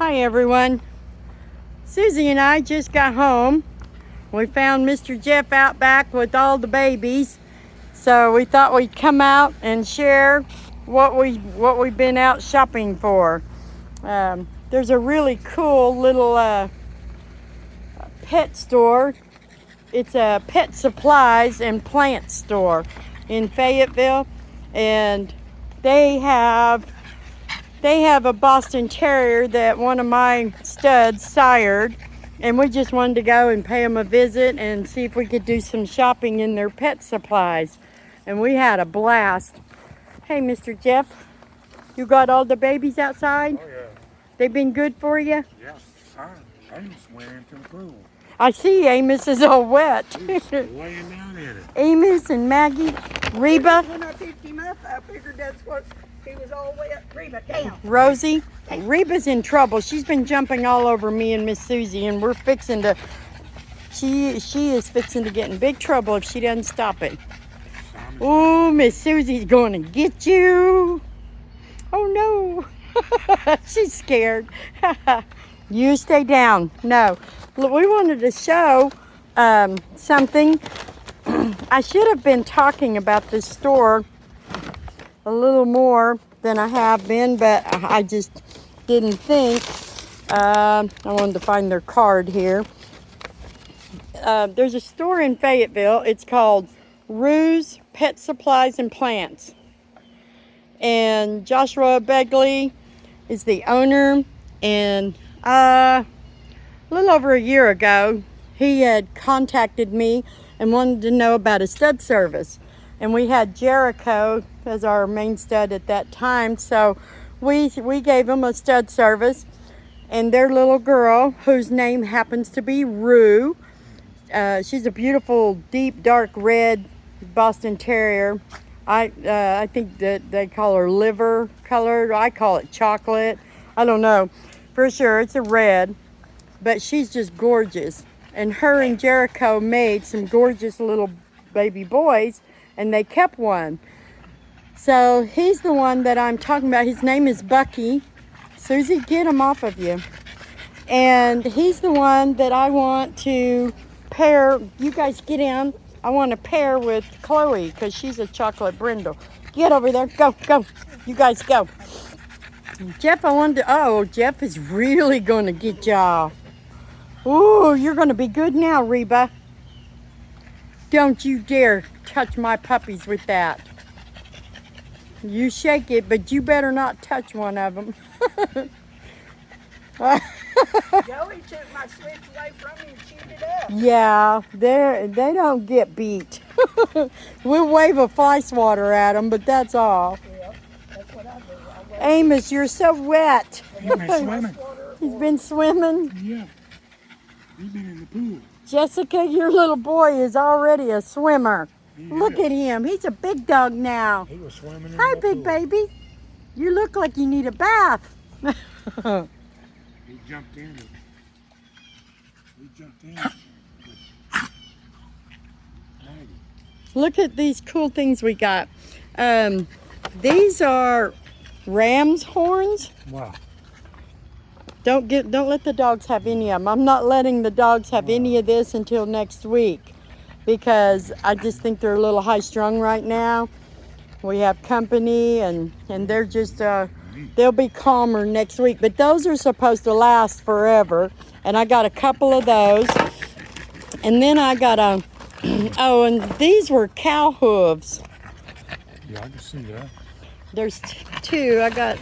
Hi everyone. Susie and I just got home. We found Mr. Jeff out back with all the babies. So we thought we'd come out and share what we've been out shopping for. There's a really cool little pet store. It's a pet supplies and plant store in Fayetteville, and they have a Boston Terrier that one of my studs sired, and we just wanted to go and pay them a visit and see if we could do some shopping in their pet supplies. And we had a blast. Hey, Mr. Jeff, you got all the babies outside? Oh, yeah. They've been good for you? Yes, I'm swimming into the pool. I see Amos is all wet. He's laying down in it. Amos and Maggie, Reba, When I picked him up, I figured that's what he was all wet. Reba, down. Rosie. Reba's in trouble. She's been jumping all over me and Miss Susie, and we're fixing to, she is fixing to get in big trouble if she doesn't stop it. Oh, Miss Susie's going to get you. Oh no. She's scared. You stay down. No. Look, we wanted to show something. I should have been talking about this store a little more than I have been, but I just didn't think. I wanted to find their card here. There's a store in Fayetteville. It's called Ruse Pet Supplies and Plants. And Joshua Begley is the owner. And a little over a year ago, he had contacted me and wanted to know about a stud service. And we had Jericho as our main stud at that time. So we gave him a stud service. And their little girl, whose name happens to be Rue, she's a beautiful, deep, dark red Boston Terrier. I think that they call her liver colored. I call it chocolate. I don't know. For sure, it's a red. But she's just gorgeous. And her and Jericho made some gorgeous little baby boys, and they kept one. So he's the one that I'm talking about. His name is Bucky. Susie, get him off of you. And he's the one that I want to pair. You guys get in. I want to pair with Chloe because she's a chocolate brindle. Get over there. Go, go. You guys go. Jeff, I wanted to. Oh, Jeff is really going to get y'all. Ooh, you're going to be good now, Reba. Don't you dare touch my puppies with that. You shake it, but you better not touch one of them. Joey took my switch away from me and chewed it up. Yeah, they don't get beat. We'll wave a fly swatter at them, but that's all. Yeah, that's what I do. Amos, you're so wet. You've been swimming. He's been swimming. Yeah. You've been in the pool. Jessica, your little boy is already a swimmer. He Look is. at him. He's a big dog now. He was swimming in Hi, the big pool. baby. You look like you need a bath. He jumped in it. He jumped in it. Look at these cool things we got. These are ram's horns. Wow. Don't let the dogs have any of them. I'm not letting the dogs have any of this until next week because I just think they're a little high strung right now. We have company and they're just they'll be calmer next week. But those are supposed to last forever. And I got a couple of those. And then I got a oh, and these were cow hooves. Yeah, I can see that. There's two. I got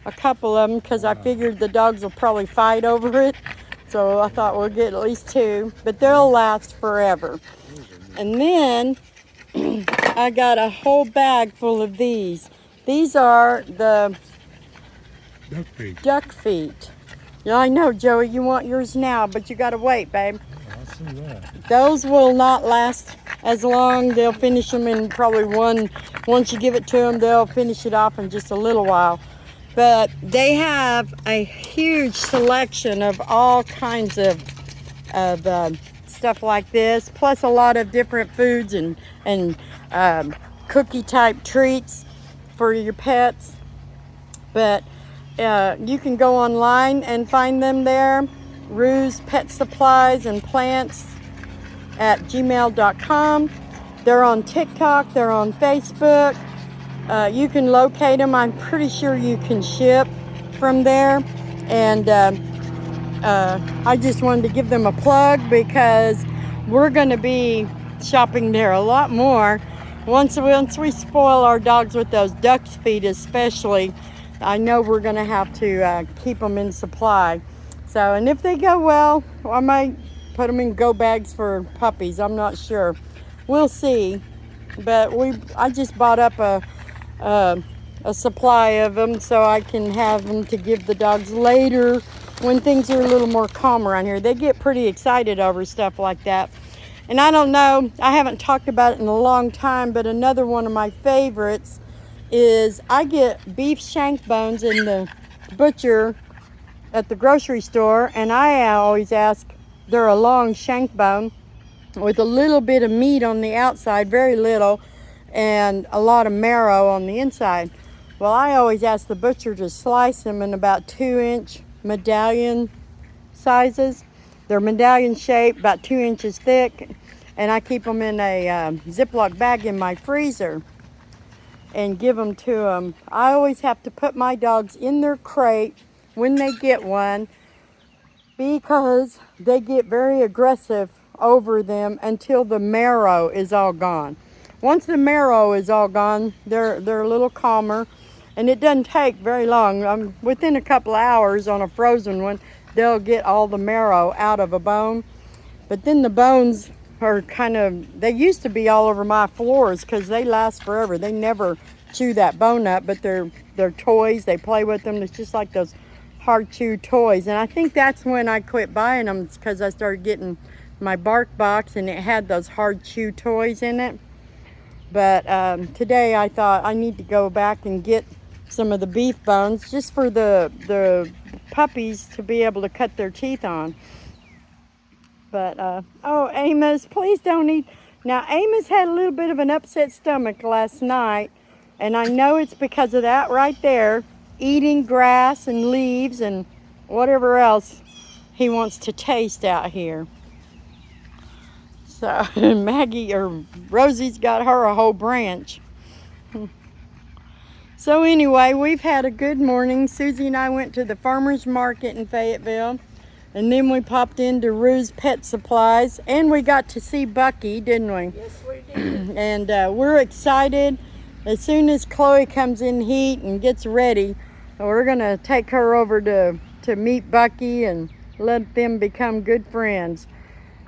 a couple of them because I figured the dogs will probably fight over it. So I thought we'll get at least two, but they'll last forever. And then I got a whole bag full of these. These are the Duck feet. duck feet. Yeah, I know, Joey, you want yours now, but you gotta wait, babe. I see that. Those will not last as long. They'll finish them in probably once you give it to them, they'll finish it off in just a little while. But they have a huge selection of all kinds of stuff like this, plus a lot of different foods and cookie type treats for your pets. But You can go online and find them there. Ruse Pet Supplies and Plants at gmail.com. They're on TikTok, they're on Facebook. You can locate them. I'm pretty sure you can ship from there. And I just wanted to give them a plug because we're going to be shopping there a lot more. Once we spoil our dogs with those duck's feet especially, I know we're going to have to keep them in supply. So, and if they go well, I might put them in go bags for puppies. I'm not sure. We'll see. But I just bought up a supply of them so I can have them to give the dogs later when things are a little more calm around here. They get pretty excited over stuff like that. And I don't know, I haven't talked about it in a long time, but another one of my favorites is I get beef shank bones in the butcher at the grocery store, and I always ask, they're a long shank bone with a little bit of meat on the outside, very little, and a lot of marrow on the inside. Well, I always ask the butcher to slice them in about 2-inch medallion sizes. They're medallion shaped, about 2 inches thick, and I keep them in a Ziploc bag in my freezer and give them to them. I always have to put my dogs in their crate when they get one because they get very aggressive over them until the marrow is all gone. Once the marrow is all gone, they're a little calmer, and it doesn't take very long. Within a couple of hours on a frozen one, they'll get all the marrow out of a bone. But then the bones are they used to be all over my floors because they last forever. They never chew that bone up, but they're toys. They play with them. It's just like those hard chew toys. And I think that's when I quit buying them. It's because I started getting my bark box and it had those hard chew toys in it. But today I thought I need to go back and get some of the beef bones just for the puppies to be able to cut their teeth on. But, oh, Amos, please don't eat. Now, Amos had a little bit of an upset stomach last night, and I know it's because of that right there, eating grass and leaves and whatever else he wants to taste out here. So, Rosie's got her a whole branch. So anyway, we've had a good morning. Susie and I went to the farmer's market in Fayetteville. And then we popped into Ruse Pet Supplies, and we got to see Bucky, didn't we? Yes, we did. And we're excited. As soon as Chloe comes in heat and gets ready, we're gonna take her over to meet Bucky and let them become good friends.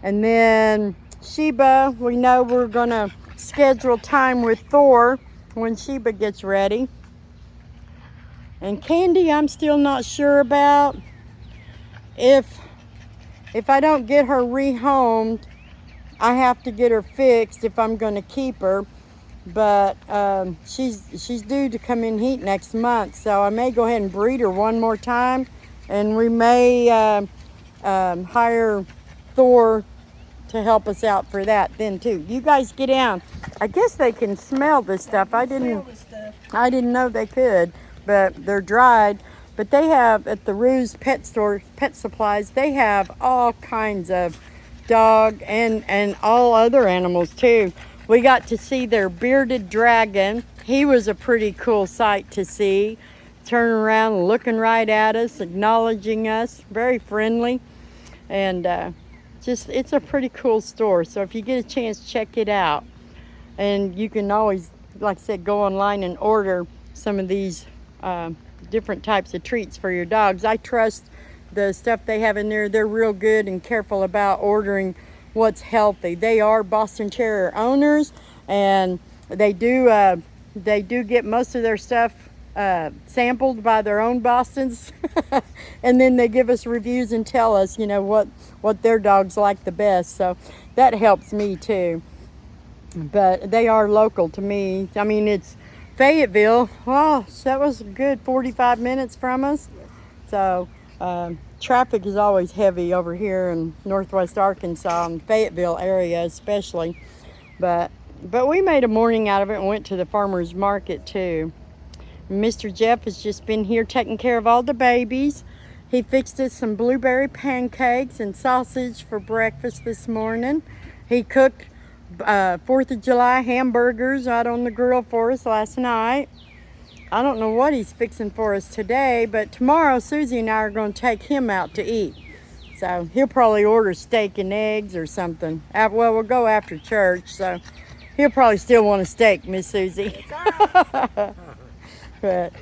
And then Sheba, we know we're gonna schedule time with Thor when Sheba gets ready. And Candy, I'm still not sure about. If I don't get her rehomed, I have to get her fixed if I'm going to keep her. But she's due to come in heat next month, so I may go ahead and breed her one more time, and we may hire Thor to help us out for that then too. You guys get down. I guess they can smell this stuff. I didn't know they could, but they're dried. But they have, at the Ruse Pet Store, Pet Supplies, they have all kinds of dog and all other animals too. We got to see their bearded dragon. He was a pretty cool sight to see. Turning around, looking right at us, acknowledging us, very friendly. And it's a pretty cool store. So if you get a chance, check it out. And you can always, like I said, go online and order some of these different types of treats for your dogs. I trust the stuff they have in there. They're real good and careful about ordering what's healthy. They are Boston Terrier owners, and they do get most of their stuff sampled by their own Bostons and then they give us reviews and tell us, you know, what their dogs like the best. So that helps me too. But they are local to me. I mean, it's Fayetteville. Oh, that was a good 45 minutes from us. So traffic is always heavy over here in northwest Arkansas and Fayetteville area especially. But we made a morning out of it and went to the farmer's market too. Mr. Jeff has just been here taking care of all the babies. He fixed us some blueberry pancakes and sausage for breakfast this morning. He cooked 4th of July hamburgers out on the grill for us last night. I don't know what he's fixing for us today, but tomorrow Susie and I are going to take him out to eat. So he'll probably order steak and eggs or something. Well, we'll go after church, so he'll probably still want a steak, Miss Susie. But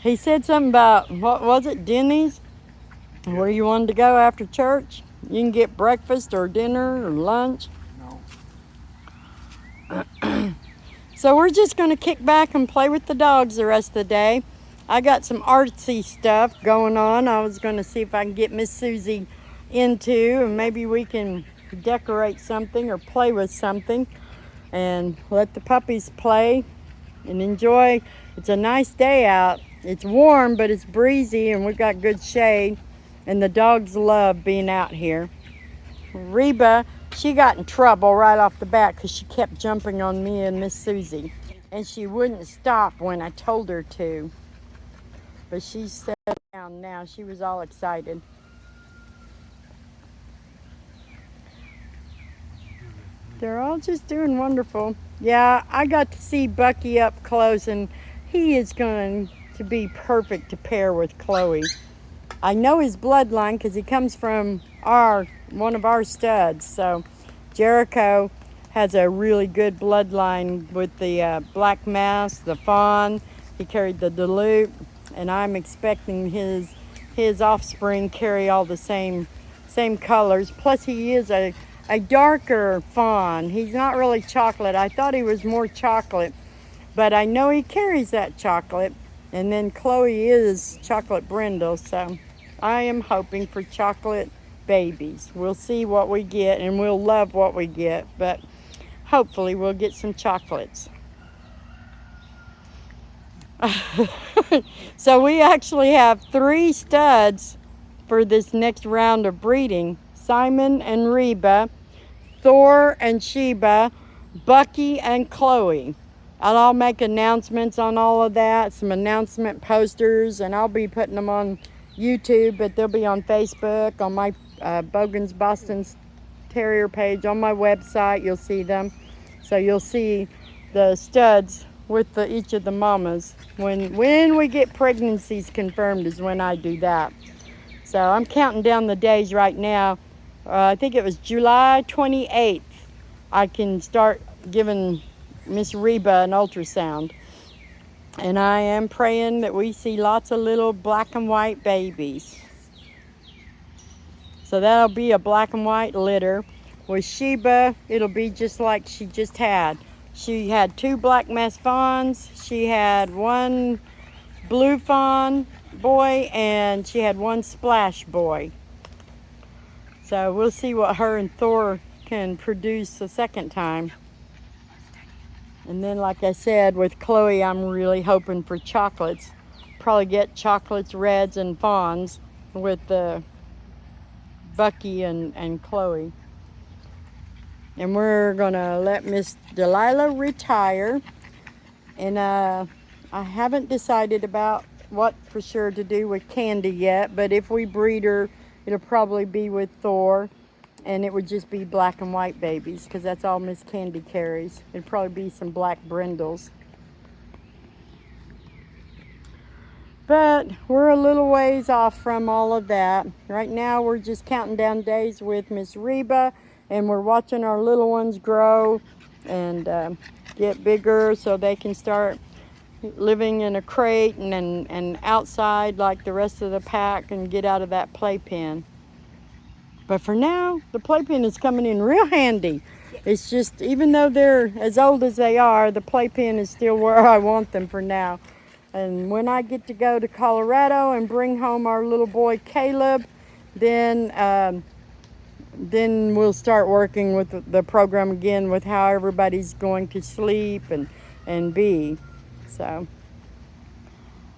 he said something about, what was it, Denny's? Where you wanted to go after church? You can get breakfast or dinner or lunch. No. So we're just going to kick back and play with the dogs the rest of the day. I got some artsy stuff going on. I was going to see if I can get Miss Susie into, and maybe we can decorate something or play with something and let the puppies play and enjoy. It's a nice day out. It's warm, but it's breezy, and we've got good shade, and the dogs love being out here. Reba, she got in trouble right off the bat because she kept jumping on me and Miss Susie, and she wouldn't stop when I told her to. But she's settled down now. She was all excited. They're all just doing wonderful. Yeah, I got to see Bucky up close, and he is going to be perfect to pair with Chloe. I know his bloodline because he comes from one of our studs. So Jericho has a really good bloodline with the Black Mass, the Fawn. He carried the Duluth, and I'm expecting his offspring carry all the same colors. Plus, he is a darker fawn. He's not really chocolate. I thought he was more chocolate, but I know he carries that chocolate. And then Chloe is chocolate brindle, so I am hoping for chocolate babies. We'll see what we get, and we'll love what we get, but hopefully we'll get some chocolates. So we actually have 3 studs for this next round of breeding. Simon and Reba, Thor and Sheba, Bucky and Chloe. I'll make announcements on all of that, some announcement posters, and I'll be putting them on YouTube, but they'll be on Facebook, on my Bogan's Boston Terrier page, on my website. You'll see them. So you'll see the studs with each of the mamas. When we get pregnancies confirmed is when I do that. So I'm counting down the days right now. I think it was July 28th. I can start giving Miss Reba an ultrasound. And I am praying that we see lots of little black and white babies. So that'll be a black and white litter. With Sheba, it'll be just like she just had. She had 2 black mass fawns. She had 1 blue fawn boy, and she had 1 splash boy. So we'll see what her and Thor can produce a second time. And then, like I said, with Chloe, I'm really hoping for chocolates. Probably get chocolates, reds, and fawns with Bucky and Chloe. And we're gonna let Miss Delilah retire. And I haven't decided about what for sure to do with Candy yet, but if we breed her, it'll probably be with Thor, and it would just be black and white babies because that's all Miss Candy carries. It'd probably be some black brindles. But we're a little ways off from all of that. Right now we're just counting down days with Miss Reba, and we're watching our little ones grow and get bigger so they can start living in a crate and outside like the rest of the pack and get out of that playpen. But for now, the playpen is coming in real handy. It's just, even though they're as old as they are, the playpen is still where I want them for now. And when I get to go to Colorado and bring home our little boy Caleb, then we'll start working with the program again with how everybody's going to sleep and be. So,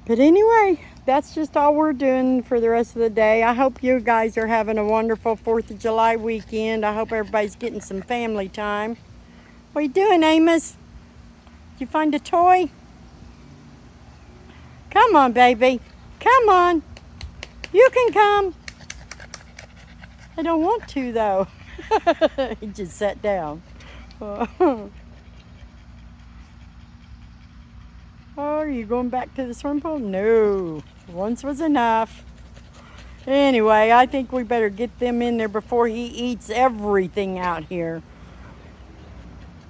but anyway, that's just all we're doing for the rest of the day. I hope you guys are having a wonderful 4th of July weekend. I hope everybody's getting some family time. What are you doing, Amos? Did you find a toy? Come on, baby. Come on. You can come. I don't want to, though. He just sat down. Oh, are you going back to the swimming pool? No. Once was enough. Anyway, I think we better get them in there before he eats everything out here.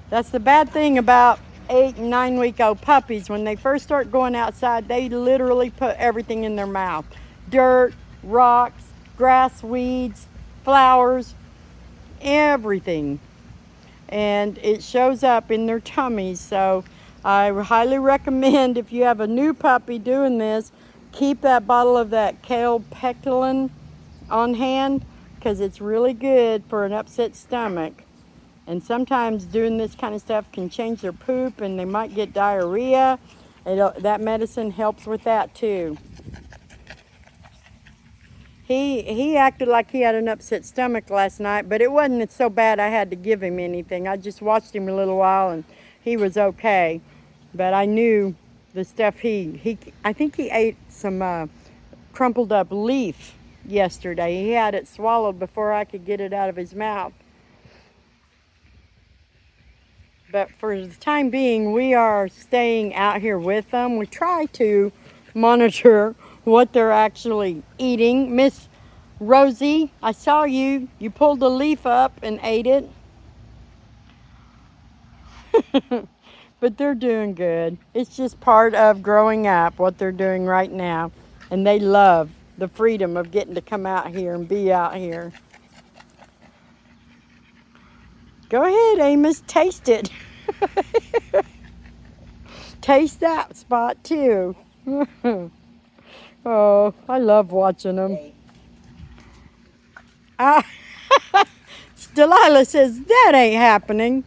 That's the bad thing about 8 and 9 week old puppies. When they first start going outside, they literally put everything in their mouth. Dirt, rocks, grass, weeds, flowers, everything. And it shows up in their tummies. So I highly recommend, if you have a new puppy doing this, keep that bottle of that kale pectin on hand, because it's really good for an upset stomach. And sometimes doing this kind of stuff can change their poop, and they might get diarrhea. That medicine helps with that too. He acted like he had an upset stomach last night, but it wasn't so bad I had to give him anything. I just watched him a little while and he was okay. But I knew the stuff I think he ate some crumpled up leaf yesterday. He had it swallowed before I could get it out of his mouth. But for the time being, we are staying out here with them. We try to monitor what they're actually eating. Miss Rosie, I saw you. You pulled a leaf up and ate it. But they're doing good. It's just part of growing up, what they're doing right now. And they love the freedom of getting to come out here and be out here. Go ahead, Amos, taste it. Taste that spot too. Oh, I love watching them. Delilah says that ain't happening.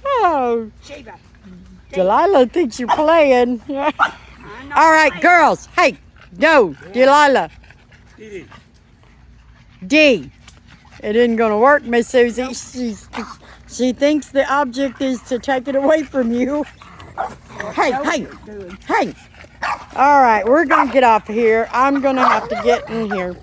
Oh, Delilah thinks you're playing. All right, girls. Hey, no, Delilah. D. It isn't going to work, Miss Susie. She thinks the object is to take it away from you. Hey. All right, we're going to get off of here. I'm going to have to get in here.